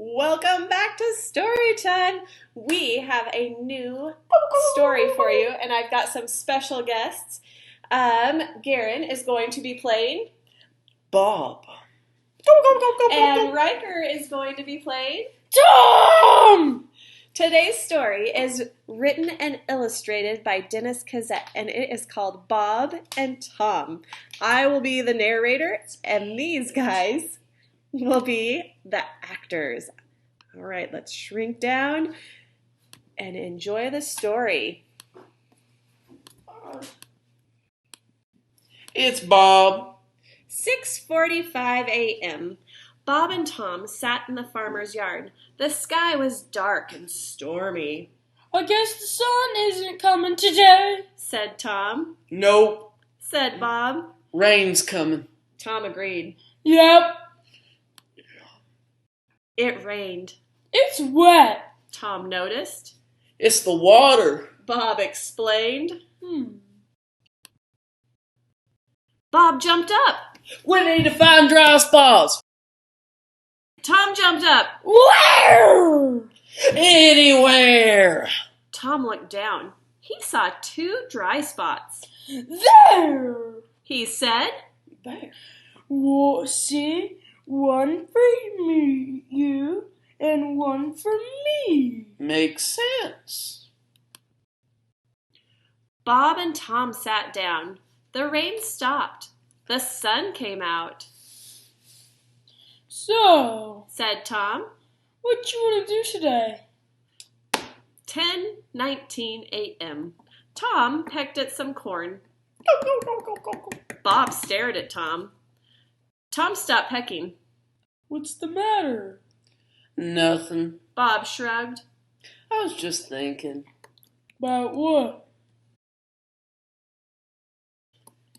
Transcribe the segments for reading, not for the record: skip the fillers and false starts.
Welcome back to Story Time. We have a new story for you, and I've got some special guests. Garen is going to be playing Bob. And Riker is going to be playing Tom! Today's story is written and illustrated by Dennis Kazette, and it is called Bob and Tom. I will be the narrator, and these guys will be the actors. All right, let's shrink down and enjoy the story. It's Bob. 6:45 a.m. Bob and Tom sat in the farmer's yard. The sky was dark and stormy. I guess the sun isn't coming today, said Tom. Nope. Said Bob. Rain's coming. Tom agreed. Yep. It rained. It's wet, Tom noticed. It's the water. Bob explained. Bob jumped up. We need to find dry spots. Tom jumped up. Where? Anywhere. Tom looked down. He saw 2 dry spots. There. He said. There. Well, see, one for me, you, and one for me. Makes sense. Bob and Tom sat down. The rain stopped. The sun came out. So, said Tom. What you want to do today? 10:19 a.m. Tom pecked at some corn. Bob stared at Tom. Tom stopped pecking. What's the matter? Nothing. Bob shrugged. I was just thinking. About what?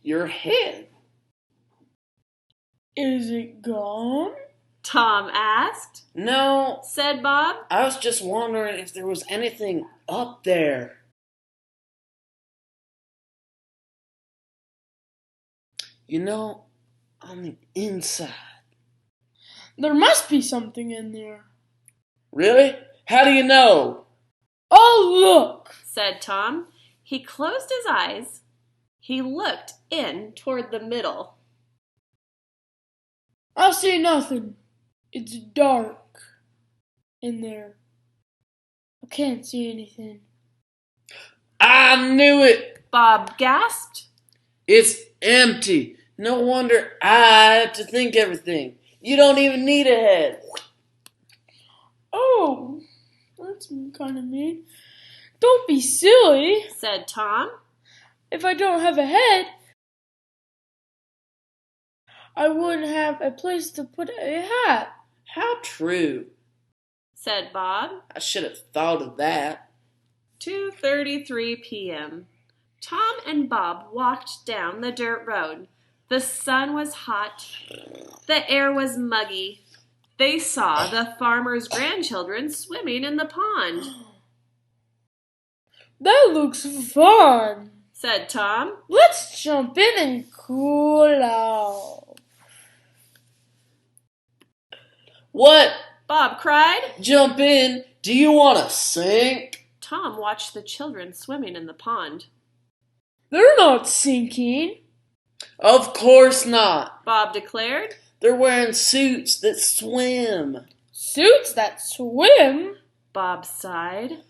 Your head. Is it gone? Tom asked. No, said Bob. I was just wondering if there was anything up there. You know, on the inside. There must be something in there. Really? How do you know? Oh, look, said Tom. He closed his eyes. He looked in toward the middle. I see nothing. It's dark in there. I can't see anything. I knew it. Bob gasped. It's empty. No wonder I have to think everything. You don't even need a head. Oh, that's kind of mean. Don't be silly, said Tom. If I don't have a head, I wouldn't have a place to put a hat. How true, said Bob. I should have thought of that. 2:33 p.m. Tom and Bob walked down the dirt road. The sun was hot. The air was muggy. They saw the farmer's grandchildren swimming in the pond. That looks fun, said Tom. Let's jump in and cool off. What? Bob cried. Jump in. Do you want to sink? Tom watched the children swimming in the pond. They're not sinking. Of course not. Bob declared. They're wearing suits that swim. Suits that swim? Bob sighed.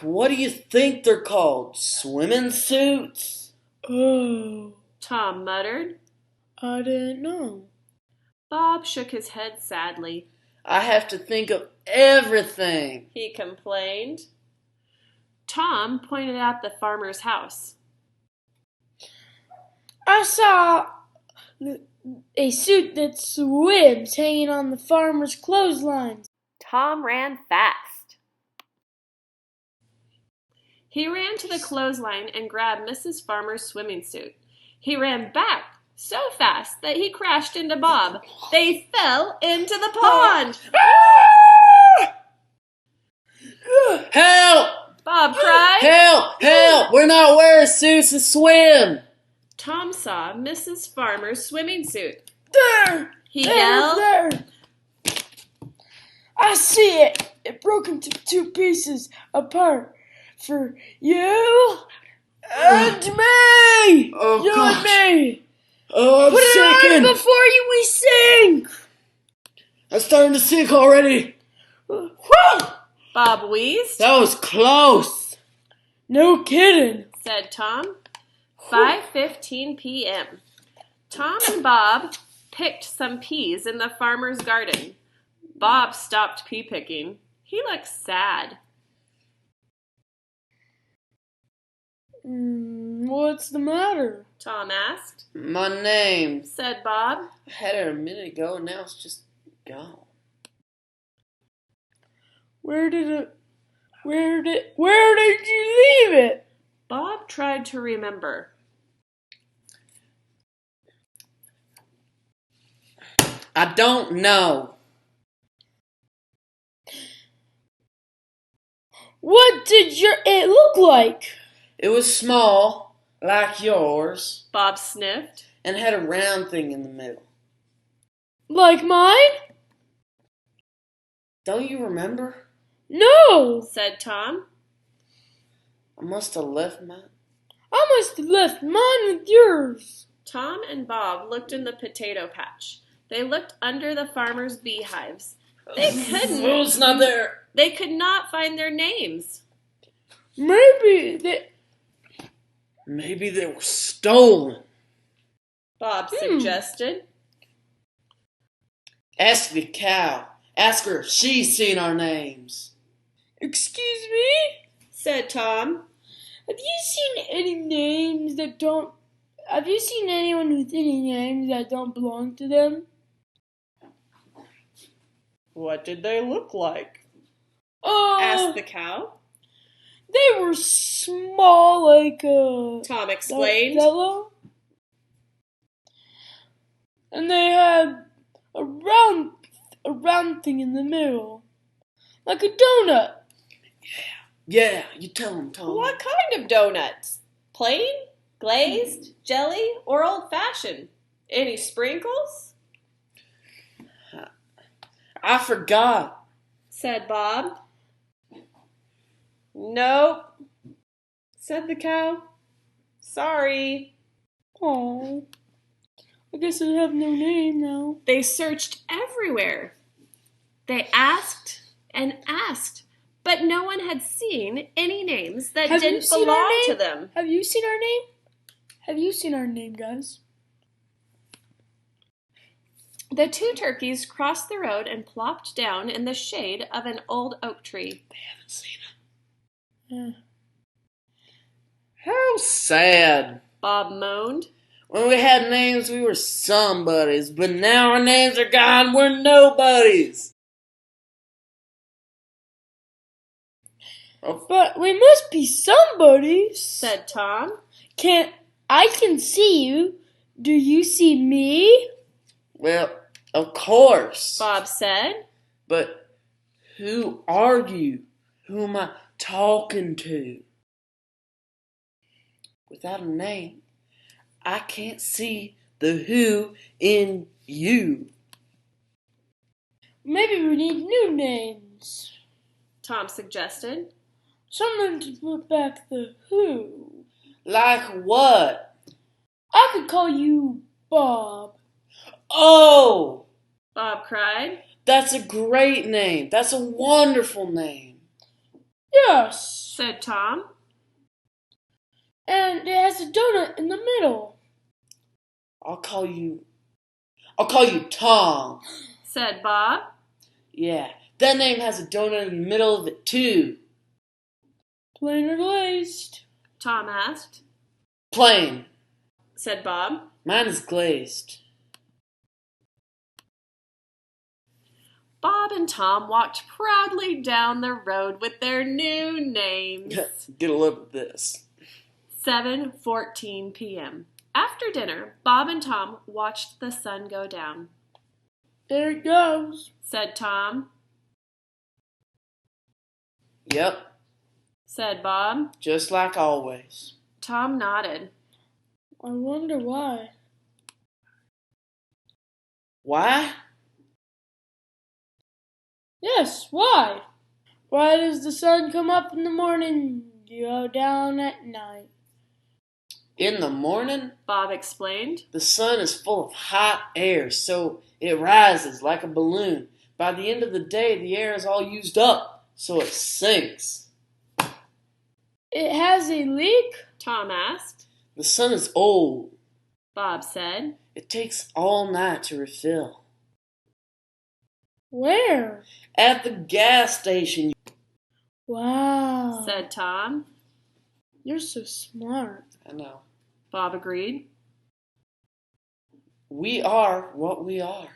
What do you think they're called? Swimming suits? Oh, Tom muttered. I didn't know. Bob shook his head sadly. I have to think of everything, he complained. Tom pointed out the farmer's house. I saw a suit that swims hanging on the farmer's clothesline. Tom ran fast. He ran to the clothesline and grabbed Mrs. Farmer's swimming suit. He ran back so fast that he crashed into Bob. They fell into the pond. Help! Bob cried. Help! Help! We're not wearing suits to swim. Tom saw Mrs. Farmer's swimming suit. There! He yelled. There! I see it! It broke into 2 pieces apart for you and me! Oh, you gosh. and me! Oh, I'm Put it sinking. on before we sink! I'm starting to sink already. Whew! Bob wheezed, That was close. No kidding! said Tom. 5:15 p.m. Tom and Bob picked some peas in the farmer's garden. Bob stopped pea picking. He looked sad. What's the matter? Tom asked. My name. Said Bob. I had it a minute ago and now it's just gone. Where did you leave it? Bob tried to remember. I don't know. What did it look like? It was small, like yours, Bob sniffed. and had a round thing in the middle. Like mine? Don't you remember? No! Said Tom. I must have left mine. I must have left mine with yours. Tom and Bob looked in the potato patch. They looked under the farmer's beehives. They couldn't. Oh, it's not there. They could not find their names. Maybe Maybe they were stolen. Bob suggested. Ask the cow. Ask her if she's seen our names. Excuse me? Said Tom. Have you seen any names that don't... Have you seen anyone with any names that don't belong to them? What did they look like? Oh, Asked the cow. they were small like Tom explained. Jello. And they had a round thing in the middle. Like a donut. Yeah, you tell him, Tom. What kind of donuts? Plain, glazed, jelly, or old-fashioned? Any sprinkles? I forgot. Said Bob. Nope, said the cow. Sorry. Oh, I guess I have no name now. They searched everywhere. They asked and asked, but no one had seen any names that Have you didn't seen our belong to name? them. Have you seen our name? Have you seen our name, guys? The 2 turkeys crossed the road and plopped down in the shade of an old oak tree. They haven't seen him. Yeah. How sad. Bob moaned. When we had names, we were somebodies, but now our names are gone, we're nobodies. Oh, But we must be somebody, Said Tom. I can see you. Do you see me? well, of course. Bob said. But who are you? Who am I talking to? Without a name, I can't see the who in you. Maybe we need new names. Tom suggested. Someone to put back the who. Like what? I could call you Bob. Oh, Bob cried. that's a great name. That's a wonderful name. Yes. Said Tom. And it has a donut in the middle. I'll call you Tom. Said Bob. Yeah, that name has a donut in the middle of it too. Plain or glazed? Tom asked. Plain. Said Bob. Mine is glazed. Bob and Tom walked proudly down the road with their new names. Get a look at this. 7:14 p.m. After dinner, Bob and Tom watched the sun go down. There it goes. Said Tom. Yep, Said Bob. just like always. Tom nodded. I wonder why. Why? Yes, why? Why does the sun come up in the morning, go down at night? In the morning, Bob explained. the sun is full of hot air, so it rises like a balloon. By the end of the day, the air is all used up, so it sinks. It has a leak? Tom asked. The sun is old. Bob said. It takes all night to refill. Where? At the gas station. Wow. Said Tom. You're so smart. I know. Bob agreed. We are what we are.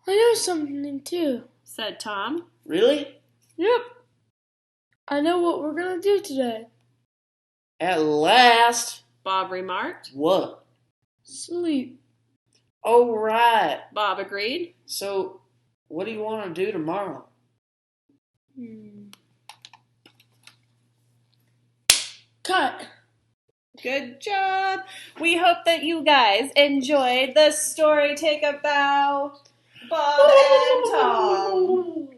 I know something too. Said Tom. Really? Yep. I know what we're gonna do today. At last. Bob remarked. What? Sleep. Oh, right. Bob agreed. So, what do you want to do tomorrow? Cut. Good job. We hope that you guys enjoyed the story. Take a bow. Bob and Tom.